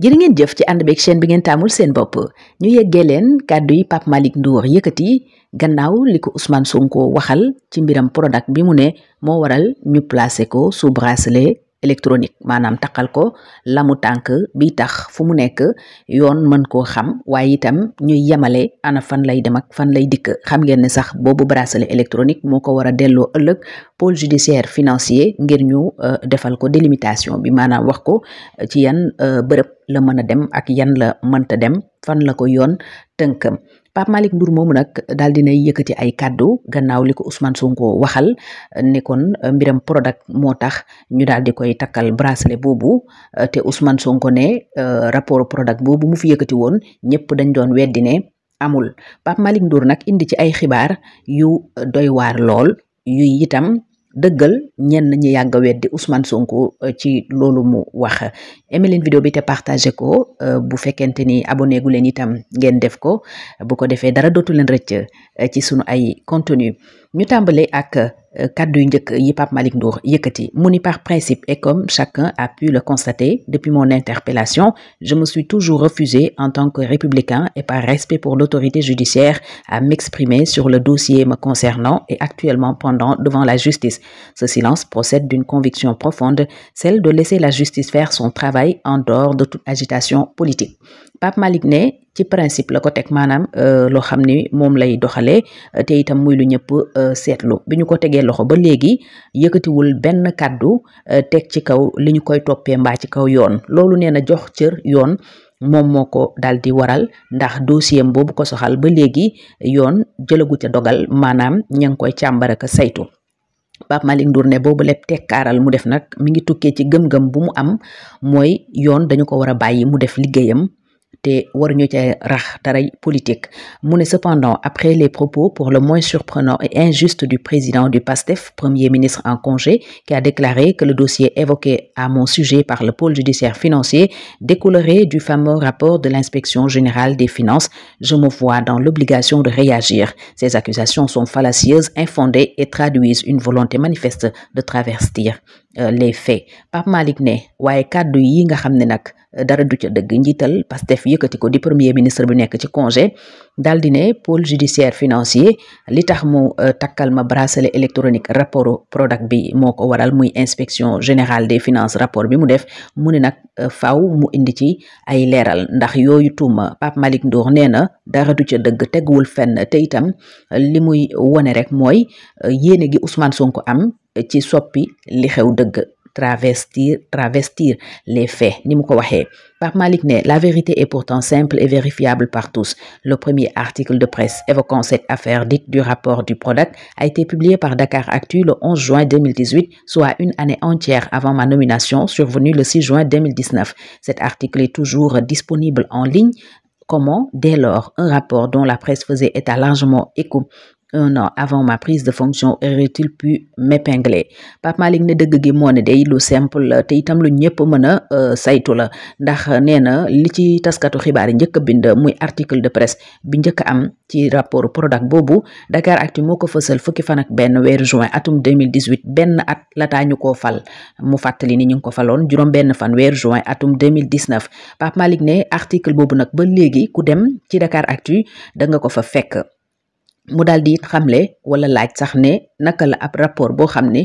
jërë ngeen jëf ci ànd beeg chaîne bi ngeen taamul seen bopp ñu yeggee leen kàddu yi Pape Malick Ndour yëkkati gannaaw li ko Ousmane Sonko waxal ci mbiram Prodac bi mu ne moo waral ñu placé ko sous bracelet électronique maanaam taqal ko lamu tànk bi tax fu mu nekk yoon mën koo xam waaye itam ñuy yemale ana fan lay dem ak fan lay dikk xam ngeen ne sax boobu bracelet électronique moo ko war a delloo ëllëg pôle judiciaire financier ngir ñu defal ko délimitation bi maanaam wax ko ci yan bërëb la mën a dem ak yan la mënta dem fan la ko yoon tënkam Pape Malick Ndour moomu nag daal dinay yëkkati ay kàddu gannaaw li ko Ousmane Sonko waxal ne kon mbiram Prodac moo tax ñu daal di koy takkal bracelet boobu te Ousmane Sonko ne rapport Prodac boobu mu fi yëkkati woon ñëpp dañ doon weddi ne amul Pape Malick Ndour nag indi ci ay xibaar yu doy waar lool yu itam dëggal ñenn ñi yàgg a weddi Ousmane Sonko ci loolu mu wax aimé leen vidéo bi te partagé ko bu fekkente ni abonné gu leen itam ngeen def ko bu ko defee dara dootu leen rëcc ci sunu ay contenu ñu tàmbale ak kaddu yu njëkk yi Pape Malick Ndour yëkkati mu ni par principe et comme chacun a pu le constater depuis mon interpellation je me suis toujours refusé en tant que républicain et par respect pour l'autorité judiciaire à m'exprimer sur le dossier me concernant et actuellement pendant devant la justice. Ce silence procède d'une conviction profonde, celle de laisser la justice faire son travail en dehors de toute agitation politique. Pape Malick ne ci principe la ko teg maanaam loo xam ni moom lay doxalee te itam muy lu ñëpp seetlu bi ñu ko tegee loxo ba léegi yëkkatiwul benn kàddu teg ci kaw li ñu koy toppee mbaa ci kaw yoon loolu nee na jox cër yoon moom moo ko daal di waral ndax dossier boobu ko soxal ba léegi yoon jëlagu ca dogal maanaam ña ngi koy càmbar ak saytu. Pape Malick Ndour ne boobu lépp tekkaaral mu def nag mi ngi tukkee ci gëm-gëm bu mu am mooy yoon dañu ko war a bàyyi mu def liggéeyam te waruñu ca rax daray politique mu ne cependant après les propos pour le moins surprenants et injustes du président du PASTEF premier ministre en congé qui a déclaré que le dossier évoqué à mon sujet par le pôle judiciaire financier découlerait du fameux rapport de l'inspection générale des finances, je me vois dans l'obligation de réagir. Ces accusations sont fallacieuses, infondées et traduisent une volonté manifeste de travestir les faits. Pape Malick ne waaye kàddu yi nga xam ne nag dara du ca dëgg njiital Pastef yëkkati ko di premier ministre bu nekk ci congé daal di ne pôle judiciaire financier li tax mu takkal ma bracelet électronique rapport Prodac bi moo ko waral muy inspection générale des finances rapport bi mu def mu ne nag faaw mu indi ci ay leeral ndax yooyu tuuma Pape Malick Ndour nee na dara du ca dëgg teguwul fenn te itam li muy wone rek mooy yéene gi Ousmane Sonko am ci soppi li xew dëgg travestir les faits ni mu ko waxee Pape Malick ne la vérité est pourtant simple et vérifiable par tous. Le premier article de presse évoquant cette affaire dite du rapport du Prodac a été publié par Dakaractu le 11 juin 2018, soit une année entière avant ma nomination survenue le 6 juin 2019. Cet article est toujours disponible en ligne. Comment, dès lors, un rapport dont la presse faisait état largement écho un an avant ma prise de fonction aurait-il pu m'épingler Pape Malick ne dëgg gi moo ne day lu simple te itam lu ñëpp mën a saytu la ndax nee na li ci taskatu xibaar yi njëkk a bind muy article de presse bi njëkk a am ci rapport Prodac boobu Dakaractu moo ko fësal fukki fan ak benn weeru juin atum 2018 benn at lataa ñu koo fal mu fàttali ni ñu ngi ko faloon juróom benn fan weeru juin atum 2019 Pape Malick ne article boobu nag ba léegi ku dem ci Dakaractu da nga ko fa fekk mu daal di xamle wala laaj sax ne naka la ab rapport boo xam ne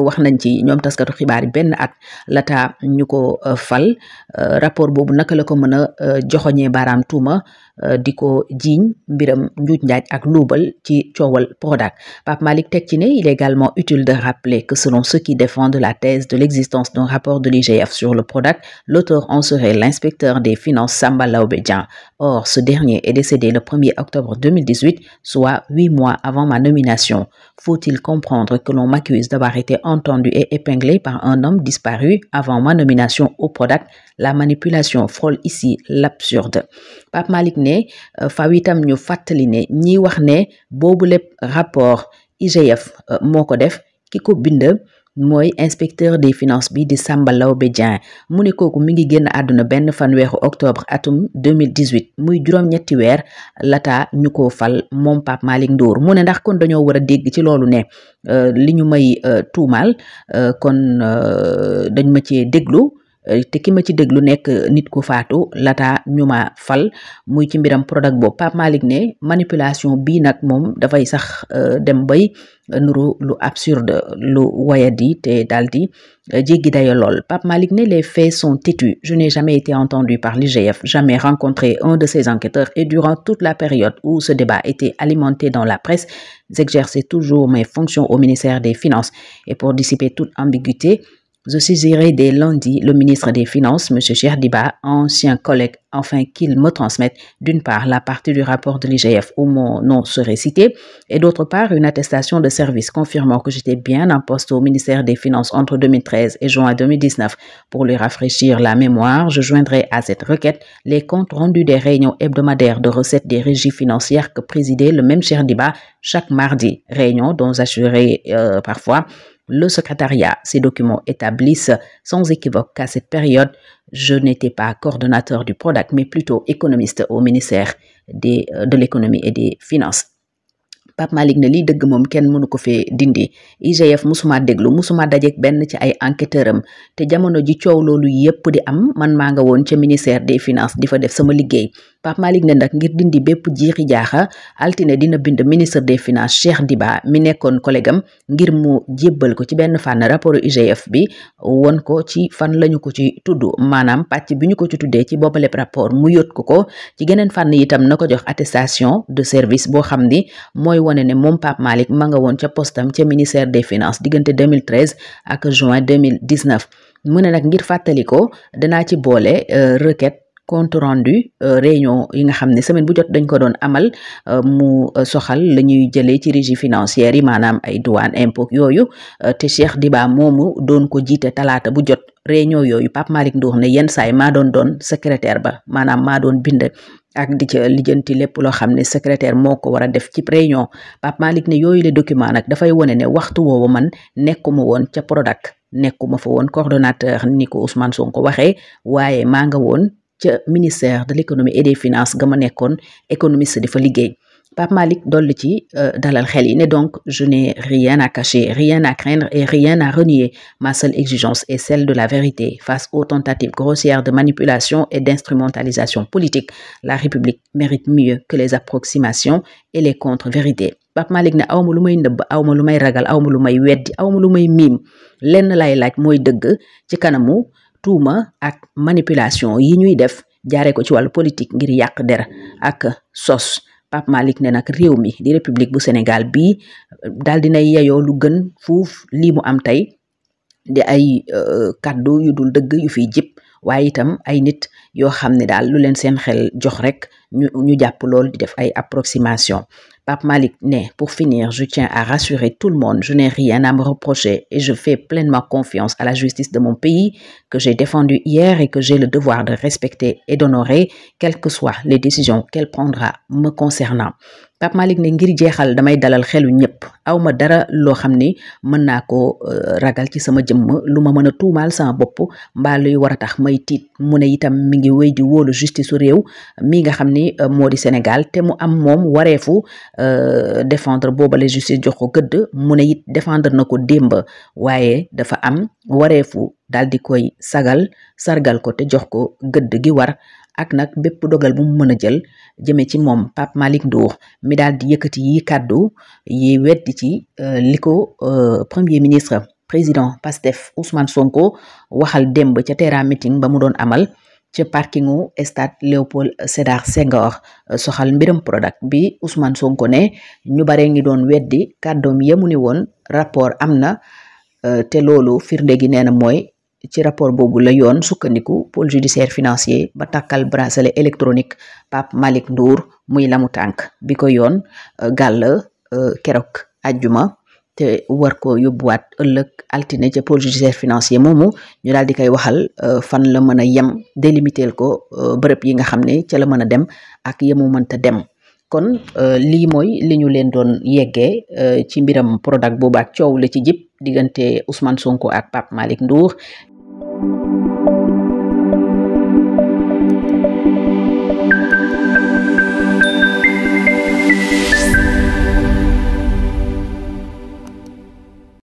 wax nañ ci ñoom taskatu xibaar yi benn at lataa ñu ko fal rapport boobu naka la ko mën a joxoñee baaraam tuuma di ko jiiñ mbiram njuuj njaaj ak luubal ci coowal Prodac Pape Malick teg ci ne il est également utile de rappeler que selon ceux qui défendent la thèse de l'existence d'un rapport de l'IGF sur le Prodac, l'auteur en serait l'inspecteur des finances Samba Laobé Dian. Or, ce dernier est décédé le 1er octobre 2018, soit 8 mois avant ma nomination. Faut-il comprendre que l'on m'accuse d'avoir été entendu et épinglé par un homme disparu avant ma nomination au Prodac? La manipulation frôle ici l'absurde. Pape Malick ne faaw itam ñu fàttali ne ñi wax ne boobu lépp rapport IGF moo ko def ki ko bind mooy inspecteur des finances bi di Samba Laobé Dieng mu ne kooku mi ngi génn àdduna benn fanweeru octobre atum 2018 muy juróom-ñetti weer lata ñu ko fal moom Pape Malick Ndour mu ne ndax kon dañoo war a dégg ci loolu ne li ñu may tuumaal kon dañ ma cee déglu te ki ma ci déglu nekk nit ku faatu lata ñu ma fal muy ci mbiram Prodac boobu Pape Malick ne manipulation bii nag moom dafay sax dem bay nuru lu absurde lu wayadi te daldi jéggi dayo lool. Pape Malick ne les faits sont têtus. Je n'ai jamais été entendu par l'IGF, jamais rencontré un de ses enquêteurs et durant toute la période où ce débat était alimenté dans la presse, j'exerçais toujours mes fonctions au ministère des Finances et pour dissiper toute ambiguïté, je saisirai dès lundi le ministre des Finances, M. Cheikh Diba, ancien collègue, afin qu'il me transmette d'une part la partie du rapport de l'IGF où mon nom serait cité et d'autre part une attestation de service confirmant que j'étais bien en poste au ministère des Finances entre 2013 et juin 2019. Pour lui rafraîchir la mémoire, je joindrai à cette requête les comptes rendus des réunions hebdomadaires de recettes des régies financières que présidait le même Cheikh Diba chaque mardi, réunion dont j'assurais parfois le secrétariat. Ces documents établissent sans équivoque qu'à cette période, je n'étais pas coordonnateur du Prodac, mais plutôt économiste au ministère de l'économie et des finances. Pape Malick ne lii dëgg moom kenn mënu ko fee dindi IGF musuma déglu musuma dajeek benn ci ay enquêteuram te jamono ji coow loolu yépp di am man maa nga woon ca ministère des finances di fa def sama liggéey. Pape Malick ne nag ngir dindi bépp jiixi jaaxa altine dina bind ministre des finances Cheikh Diba mi nekkoon collègue am ngir mu jébbal ko ci benn fànn rapport IGF bi won ko ci fan lañu ko ci tudd maanaam pàcc bi ñu ko ci tuddee ci boppale rapport mu yót ko ci geneen fànn itam na ko jox attestation de service boo xam ni mooy wone ne moom Pape Malick ma nga woon ca postam ca ministère des finances diggante 2013 ak juin 2019 mu ne nag ngir fàttali ko danaa ci boole requête compte rendu réunion yi nga xam ne semaine bu jot dañ ko doon amal mu soxal la ñuy jëlee ci régie financière yi maanaam ay douane impôt yooyu te Cheikh Diba moomu doon ko jiite talaata bu jot réunion yooyu Pape Malick Ndour ne yenn saay maa doon secrétaire ba maanaam maa doon bind ak di ca lijjanti lépp loo xam ne secrétaire moo ko war a def ci réunion Pape Malick ne yooyu le document nag dafay wone ne waxtu woowu man nekkuma woon ca Prodac nekkuma fa woon coordonnateur ni ko Ousmane Sonko waxee waaye maa nga woon ca ministère de l'économie et des finances ga ma nekkoon économiste di fa liggéey. Pape Malick dolli ci dalal xel yi ne donc je n'ai rien à cacher, rien à craindre et rien à renier. Ma seule exigence est celle de la vérité face aux tentatives grossières de manipulation et d'instrumentalisation politique. La République mérite mieux que les approximations et les contre-vérités. Pape Malick ne awma lu may nëbb awma lu may ragal awma lu may weddi awma lu may miim lenn lay laaj mooy dëgg ci kanamu tuuma ak manipulation yi ñuy def jaaree ko ci wàllu politique ngir yàq der ak sos. Pape Malick ne nag réew mi di république bu Sénégal bii daal dina yeyoo lu gën fuuf lii mu am tey di ay kaddu yu dul dëgg yu fiy jib waaye itam ay nit yoo xam ne daal lu leen seen xel jox rek ñu jàpp lool di def ay approximation. Pape Malick ne pour finir je tiens à rassurer tout le monde, je n'ai rien à me reprocher et je fais pleinement confiance à la justice de mon pays que j'ai défendue hier et que j'ai le devoir de respecter et d'honorer quelles que soient les décisions qu'elle prendra me concernant. Pape Malick ne ngir jeexal damay dalal xelu ñëpp awma dara loo xam ni mën naa ko ragal ci sama jëmm lu ma mën a tuumaal sama bopp mbaa luy war a tax may tiit mu ne itam mi ngi wéy di wóolu justice su réew mi nga xam ni moo di Sénégal te mu am moom wareefu défendre boobale justice jox ko gëdd mu ne it défendre na ko démb waaye dafa am wareefu daal di koy sargal ko te jox ko gëdd gi war ak nag bépp dogal bu mu mën a jël jëme ci moom Pape Malick Ndour mi daal di yëkkati yi kàddu yi weddi ci li ko premier ministre président Pastef Ousmane Sonko waxal démb ca terrain meeting ba mu doon amal ca parkingu stade Léopold Sédar Senghor soxal mbiram Prodac bi Ousmane Sonko ne ñu bare ngi doon weddi kàddoom yemu ni woon rapport am na te loolu firnde gi nee na mooy ci rapport boobu la yoon sukkandiku pôle judiciaire financier ba takkal bracelet électronique Pape Malick Ndour muy lamu tànk bi ko yoon gàll keroog àjjuma te war ko yóbbuwaat ëllëg altine ca pôle judiciaire financier moomu ñu daal di koy waxal fan la mën a yem délimiter ko bërëb yi nga xam ne ca la mën a dem ak yemu mënta dem. kon lii mooy li ñu leen doon yeggee ci mbiram Prodac boobu ak coow la ci jib diggante Ousmane Sonko ak Pape Malick Ndour.